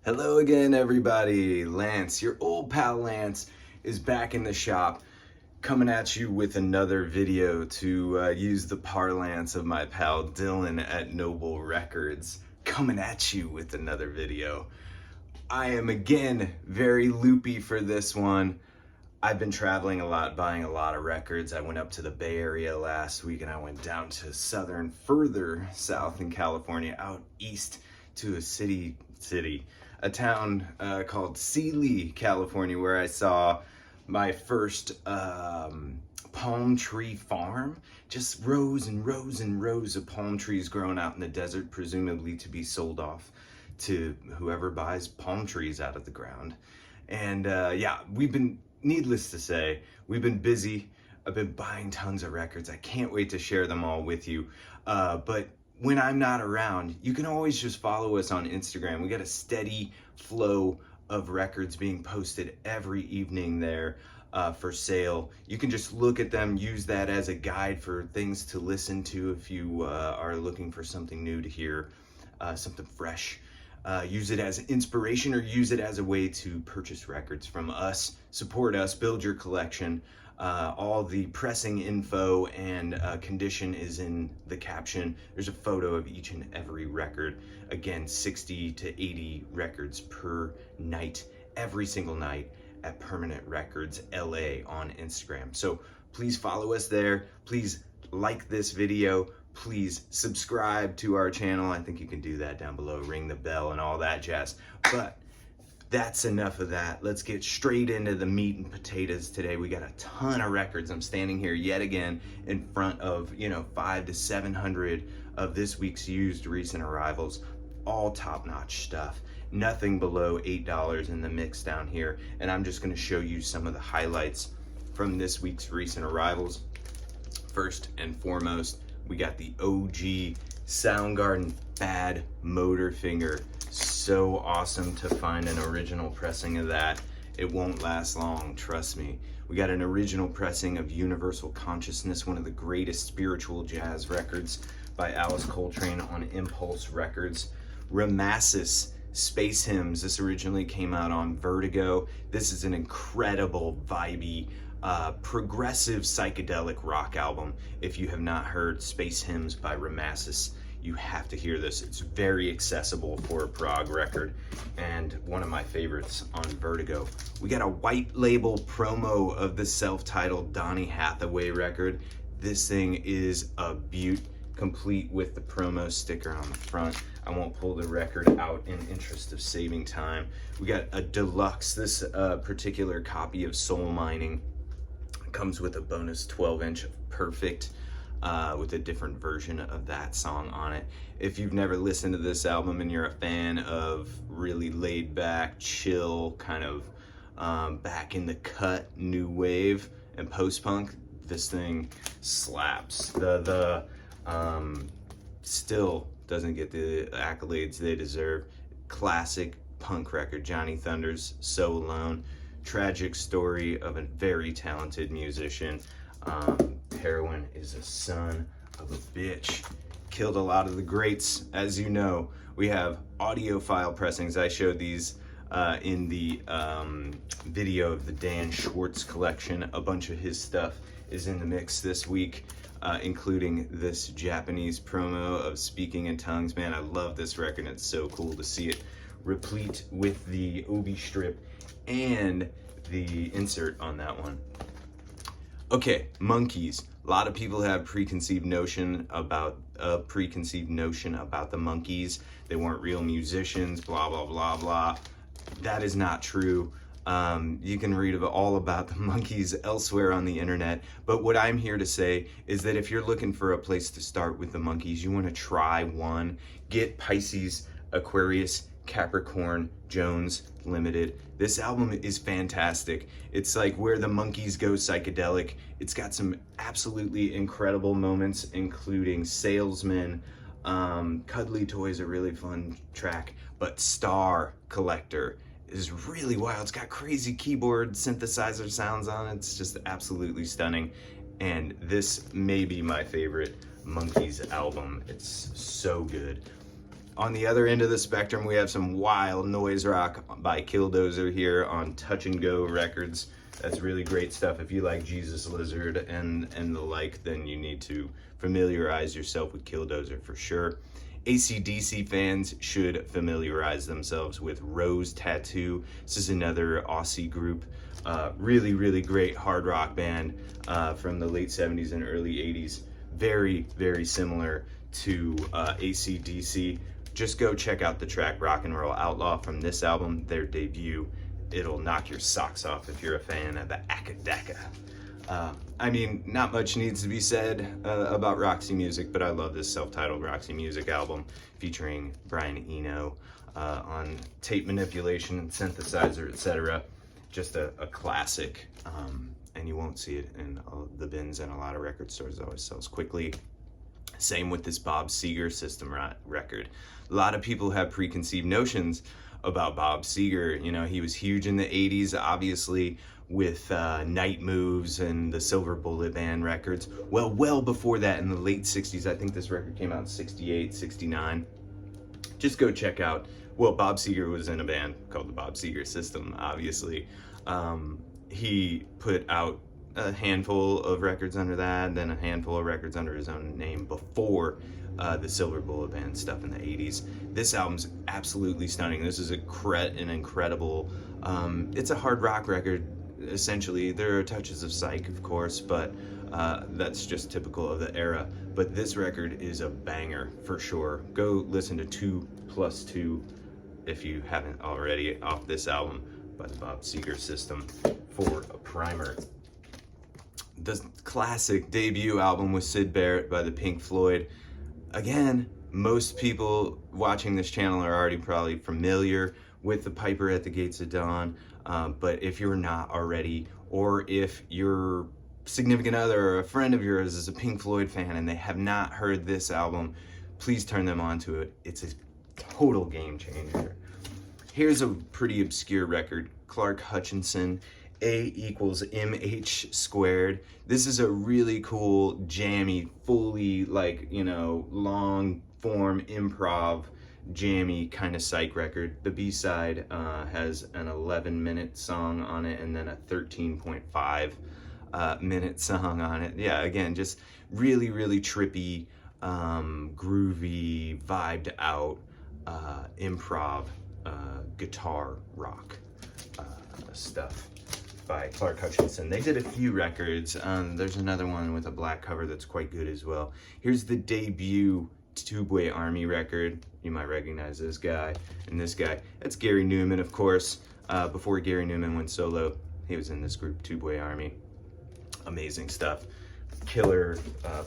Hello again, everybody. Lance, your old pal Lance, is back in the shop, coming at you with another video to use the parlance of my pal Dylan at Noble Records. Coming at you with another video. I am again very loopy for this one. I've been traveling a lot, buying a lot of records. I went up to the Bay Area last week and I went down to further south in California, out east to a town called Sealy, California, where I saw my first palm tree farm. Just rows and rows and rows of palm trees growing out in the desert, presumably to be sold off to whoever buys palm trees out of the ground. And yeah, needless to say, we've been busy. I've been buying tons of records. I can't wait to share them all with you. But when I'm not around, you can always just follow us on Instagram. We got a steady flow of records being posted every evening there for sale. You can just look at them, use that as a guide for things to listen to if you are looking for something new to hear, something fresh. Use it as inspiration or use it as a way to purchase records from us, support us, build your collection. All the pressing info and condition is in the caption. There's a photo of each and every record. Again, 60 to 80 records per night, every single night at Permanent Records LA on Instagram. So please follow us there. Please like this video. Please subscribe to our channel. I think you can do that down below. Ring the bell and all that jazz. But that's enough of that. Let's get straight into the meat and potatoes today. We got a ton of records. I'm standing here yet again in front of, 500 to 700 of this week's used recent arrivals. All top-notch stuff. Nothing below $8 in the mix down here. And I'm just going to show you some of the highlights from this week's recent arrivals. First and foremost, we got the OG Soundgarden Bad Motorfinger. So awesome to find an original pressing of that. It won't last long, trust me. We got an original pressing of Universal Consciousness, one of the greatest spiritual jazz records by Alice Coltrane on Impulse Records. Ramassus Space Hymns. This originally came out on Vertigo. This is an incredible, vibey, progressive psychedelic rock album. If you have not heard Space Hymns by Ramassus, you have to hear this. It's very accessible for a prog record and one of my favorites on Vertigo. We got a white label promo of the self-titled Donny Hathaway record. This thing is a beaut, complete with the promo sticker on the front. I won't pull the record out in interest of saving time. We got a deluxe. This particular copy of Soul Mining comes with a bonus 12-inch of Perfect with a different version of that song on it. If you've never listened to this album and you're a fan of really laid back, chill, kind of back in the cut, new wave and post-punk, this thing slaps. The still doesn't get the accolades they deserve. Classic punk record. Johnny Thunders, So Alone. Tragic story of a very talented musician. Heroin is a son of a bitch. Killed a lot of the greats, as you know. We have audiophile pressings. I showed these in the video of the Dan Schwartz collection. A bunch of his stuff is in the mix this week, including this Japanese promo of Speaking in Tongues. Man, I love this record. It's so cool to see it replete with the Obi strip and the insert on that one. Okay, Monkees. A lot of people have a preconceived notion about the Monkees. They weren't real musicians, blah, blah, blah, blah. That is not true. You can read all about the Monkees elsewhere on the internet, but what I'm here to say is that if you're looking for a place to start with the Monkees, you want to try one, get Pisces, Aquarius, Capricorn, Jones Limited. This album is fantastic. It's like where the Monkees go psychedelic. It's got some absolutely incredible moments, including Salesman. Cuddly Toy is a really fun track, but Star Collector is really wild. It's got crazy keyboard synthesizer sounds on it. It's just absolutely stunning. And this may be my favorite Monkees album. It's so good. On the other end of the spectrum, we have some wild noise rock by Killdozer here on Touch and Go Records. That's really great stuff. If you like Jesus Lizard and the like, then you need to familiarize yourself with Killdozer for sure. AC/DC fans should familiarize themselves with Rose Tattoo. This is another Aussie group. Really, really great hard rock band from the late 70s and early 80s. Very, very similar to AC/DC. Just go check out the track Rock and Roll Outlaw from this album, their debut. It'll knock your socks off if you're a fan of the Akadaka. I mean, not much needs to be said about Roxy Music, but I love this self-titled Roxy Music album featuring Brian Eno on tape manipulation and synthesizer, etc. Just a classic, and you won't see it in the bins in a lot of record stores. It always sells quickly. Same with this Bob Seger System record. A lot of people have preconceived notions about Bob Seger. You know, he was huge in the 80s, obviously, with Night Moves and the Silver Bullet Band records. Well before that, in the late 60s, I think this record came out in 68, 69. Just go check out, well, Bob Seger was in a band called the Bob Seger System, obviously. He put out a handful of records under that, then a handful of records under his own name before the Silver Bullet Band stuff in the 80s. This album's absolutely stunning. This is an incredible, it's a hard rock record, essentially. There are touches of psych, of course, but that's just typical of the era. But this record is a banger for sure. Go listen to 2+2 if you haven't already off this album by the Bob Seger System for a primer. The classic debut album with Syd Barrett by the Pink Floyd. Again, most people watching this channel are already probably familiar with The Piper at the Gates of Dawn, but if you're not already, or if your significant other or a friend of yours is a Pink Floyd fan and they have not heard this album, please turn them on to it. It's a total game changer. Here's a pretty obscure record, Clark Hutchinson, A=MH². This is a really cool, jammy, fully, like, you know, long form improv, jammy kind of psych record. The B-side has an 11-minute song on it and then a 13.5 minute song on it. Yeah, again, just really, really trippy, groovy, vibed out improv guitar rock stuff by Clark Hutchinson. They did a few records. There's another one with a black cover that's quite good as well. Here's the debut Tubeway Army record. You might recognize this guy and this guy. That's Gary Newman, of course. Before Gary Newman went solo, he was in this group, Tubeway Army. Amazing stuff. Killer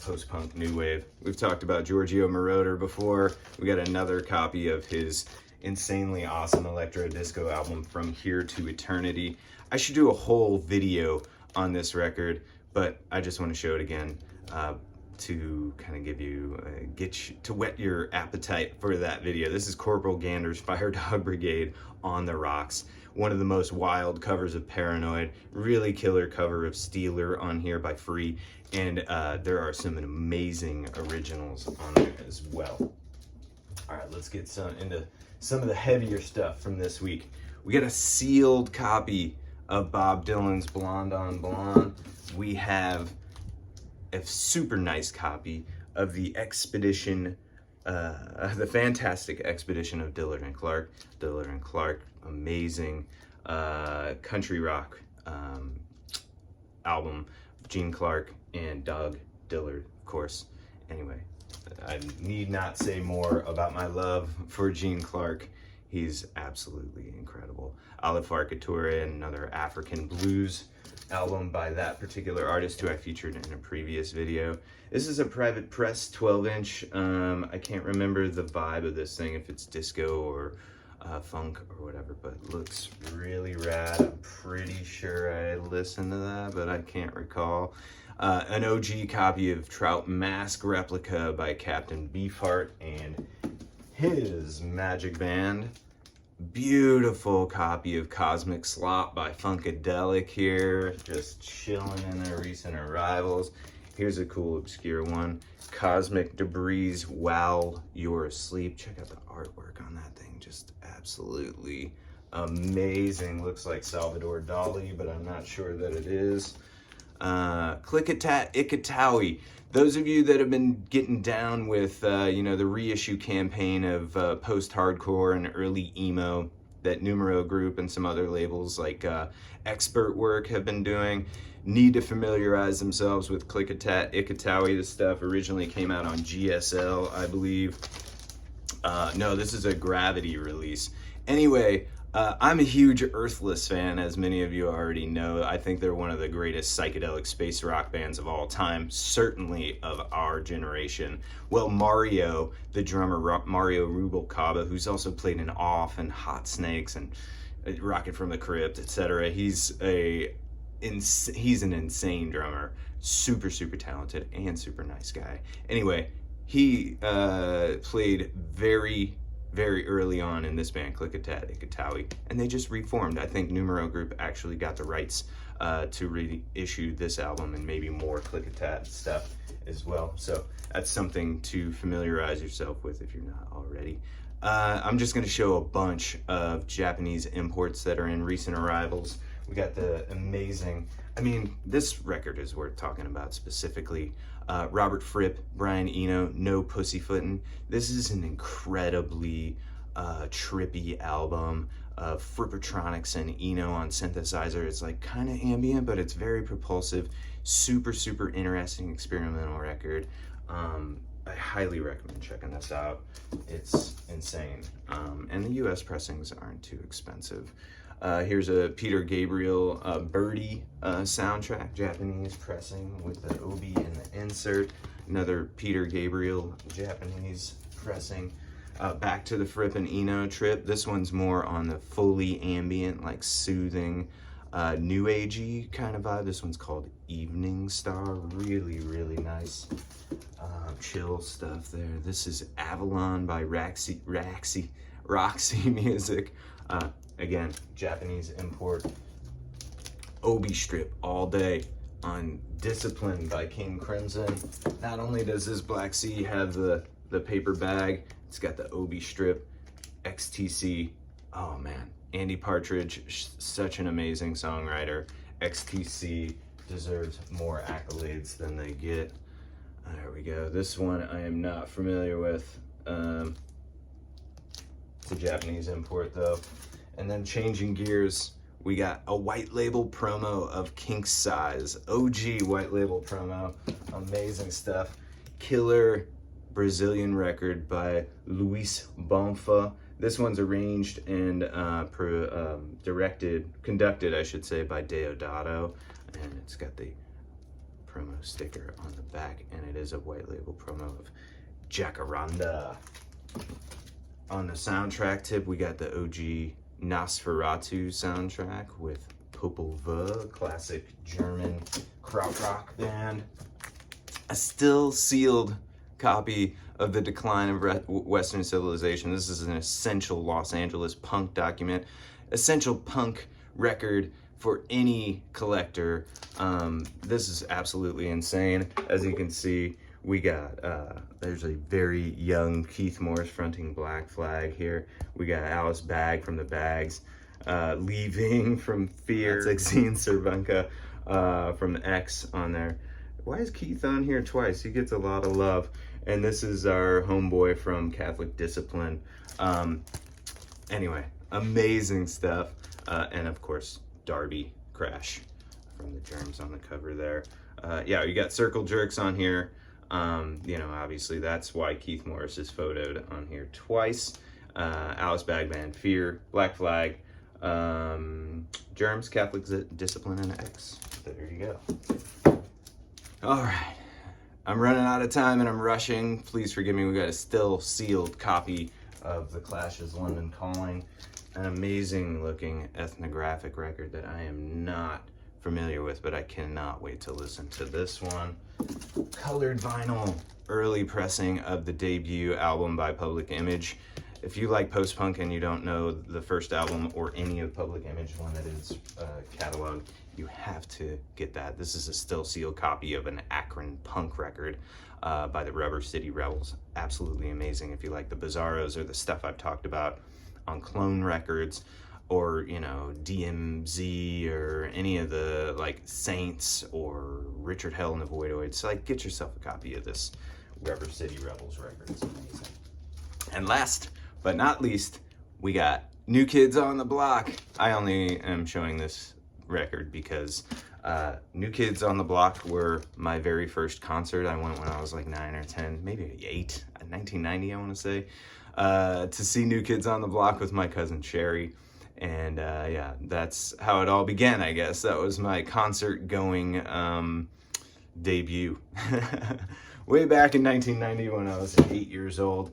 post-punk new wave. We've talked about Giorgio Moroder before. We got another copy of his insanely awesome electro disco album, From Here to Eternity. I should do a whole video on this record, but I just want to show it again to kind of give you, to whet your appetite for that video. This is Corporal Gander's Fire Dog Brigade on the Rocks. One of the most wild covers of Paranoid. Really killer cover of Steeler on here by Free. And there are some amazing originals on there as well. All right, let's get into some of the heavier stuff from this week. We got a sealed copy of Bob Dylan's Blonde on Blonde. We have a super nice copy of the Expedition, the fantastic Expedition of Dillard and Clark. Dillard and Clark, amazing country rock album. Gene Clark and Doug Dillard, of course. Anyway, I need not say more about my love for Gene Clark. He's absolutely incredible. Aleph Arkature, another African blues album by that particular artist who I featured in a previous video. This is a Private Press 12-inch. I can't remember the vibe of this thing, if it's disco or funk or whatever, but it looks really rad. I'm pretty sure I listened to that, but I can't recall. An OG copy of Trout Mask Replica by Captain Beefheart and his Magic Band. Beautiful copy of Cosmic Slop by Funkadelic here, just chilling in their recent arrivals. here's a cool obscure one. Cosmic Debris While You're Asleep. Check out the artwork on that thing. Just absolutely amazing. Looks like Salvador Dali, but I'm not sure that it is. Klickitat Ikatawi. Those of you that have been getting down with, you know, the reissue campaign of post-hardcore and early emo that Numero Group and some other labels like Expert Work have been doing, need to familiarize themselves with Klickitat Ikatawi. This stuff originally came out on GSL, I believe. No, this is a Gravity release. Anyway, I'm a huge Earthless fan, as many of you already know. I think they're one of the greatest psychedelic space rock bands of all time, certainly of our generation. Well, Mario, the drummer, Mario Rubalcaba, who's also played in Off and Hot Snakes and Rocket from the Crypt, etc. He's an insane drummer, super talented and super nice guy. Anyway, he played very early on in this band, Klickitat Ikatawi, and they just reformed. I think Numero Group actually got the rights to reissue this album and maybe more Klickitat stuff as well. So that's something to familiarize yourself with if you're not already. I'm just going to show a bunch of Japanese imports that are in recent arrivals. We got the amazing, I mean, this record is worth talking about specifically. Robert Fripp, Brian Eno, No Pussyfootin'. This is an incredibly trippy album of Frippertronics and Eno on synthesizer. It's like kind of ambient, but it's very propulsive. Super interesting experimental record. I highly recommend checking this out. It's insane. And the US pressings aren't too expensive. Here's a Peter Gabriel Birdie soundtrack, Japanese pressing with the obi and the insert. Another Peter Gabriel Japanese pressing. Back to the Fripp and Eno trip. This one's more on the fully ambient, like soothing, new agey kind of vibe. This one's called Evening Star. Really nice chill stuff there. This is Avalon by Roxy Music. Again, Japanese import. Obi strip all day on Discipline by King Crimson. Not only does this Black Sea have the paper bag, it's got the Obi strip. XTC, oh man, Andy Partridge, such an amazing songwriter. XTC deserves more accolades than they get. There we go. This one I am not familiar with. It's a Japanese import though. And then changing gears, we got a white label promo of King Size. OG white label promo. Amazing stuff. Killer Brazilian record by Luis Bonfa. This one's arranged and conducted, I should say, by Deodato. And it's got the promo sticker on the back, and it is a white label promo of Jacaranda. On the soundtrack tip, we got the OG Nosferatu soundtrack with Popol Vuh, classic German krautrock band. A still sealed copy of The Decline of Western Civilization. This is an essential Los Angeles punk document, essential punk record for any collector. This is absolutely insane. As you can see, we got, there's a very young Keith Morris fronting Black Flag here. We got Alice Bag from the Bags, Leaving from Fear. That's Exene Cervenka from X on there. Why is Keith on here twice? He gets a lot of love. And this is our homeboy from Catholic Discipline. Anyway, amazing stuff. And of course, Darby Crash from the Germs on the cover there. Yeah, you got Circle Jerks on here. You know, obviously that's why Keith Morris is photoed on here twice. Alice Bag Band, Fear, Black Flag, Germs, Catholic Discipline, and X. There you go. All right, I'm running out of time and I'm rushing. Please forgive me. We got a still sealed copy of The Clash's London Calling, an amazing looking ethnographic record that I am not familiar with, but I cannot wait to listen to this one. Colored vinyl, early pressing of the debut album by Public Image. If you like post-punk and you don't know the first album or any of Public Image Limited's catalog, you have to get that. This is a still sealed copy of an Akron punk record by the Rubber City Rebels. Absolutely amazing if you like the Bizarros or the stuff I've talked about on Clone Records, or, you know, DMZ, or any of the, like, Saints or Richard Hell and the Voidoids. Like, get yourself a copy of this Rubber City Rebels record. It's amazing. And last but not least, we got New Kids on the Block. I only am showing this record because New Kids on the Block were my very first concert. I went when I was like 9 or 10, maybe 8, 1990, I want to say, to see New Kids on the Block with my cousin Sherry. And yeah, that's how it all began, I guess. That was my concert going debut. Way back in 1990 when I was 8 years old.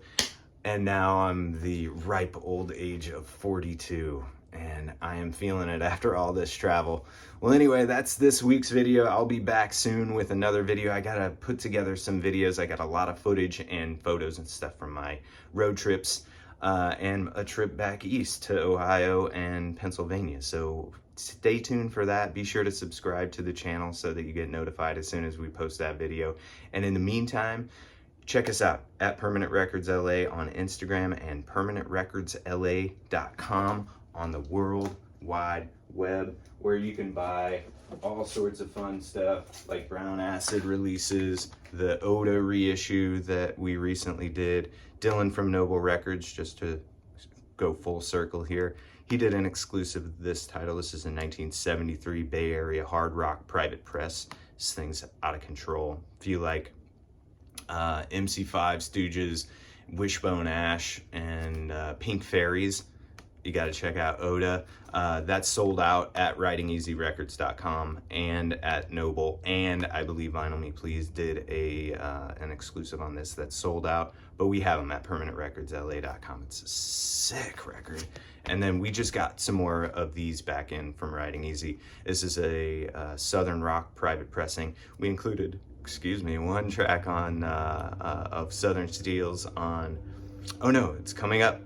And now I'm the ripe old age of 42. And I am feeling it after all this travel. Well, anyway, that's this week's video. I'll be back soon with another video. I gotta put together some videos. I got a lot of footage and photos and stuff from my road trips. And a trip back east to Ohio and Pennsylvania. So stay tuned for that. Be sure to subscribe to the channel so that you get notified as soon as we post that video. And in the meantime, check us out at Permanent Records LA on Instagram and permanentrecordsla.com on the World Wide Web, where you can buy all sorts of fun stuff like Brown Acid releases, the Oda reissue that we recently did, Dylan from Noble Records, just to go full circle here. He did an exclusive of this title. This is a 1973 Bay Area hard rock private press. This thing's out of control. If you like MC5, Stooges, Wishbone Ash, and Pink Fairies, you got to check out Oda. That's sold out at writingeasyrecords.com and at Noble, and I believe Vinyl Me Please did an exclusive on this that's sold out, but we have them at permanentrecordsla.com. It's a sick record. And then we just got some more of these back in from Writing Easy. This is a Southern rock private pressing. We included, one track on of Southern Steels on, oh no, it's coming up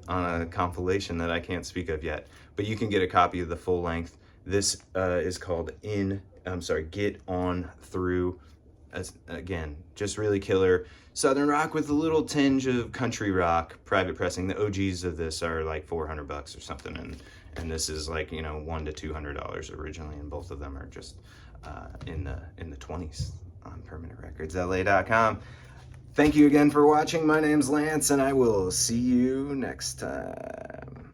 on a compilation that I can't speak of yet, but you can get a copy of the full length. This is called Get On Through. Again, just really killer Southern rock with a little tinge of country rock private pressing. The OGs of this are like $400 or something, and this is like, you know, $100 to $200 originally, and both of them are just in the 20s on permanentrecordsla.com. Thank you again for watching. My name's Lance, and I will see you next time.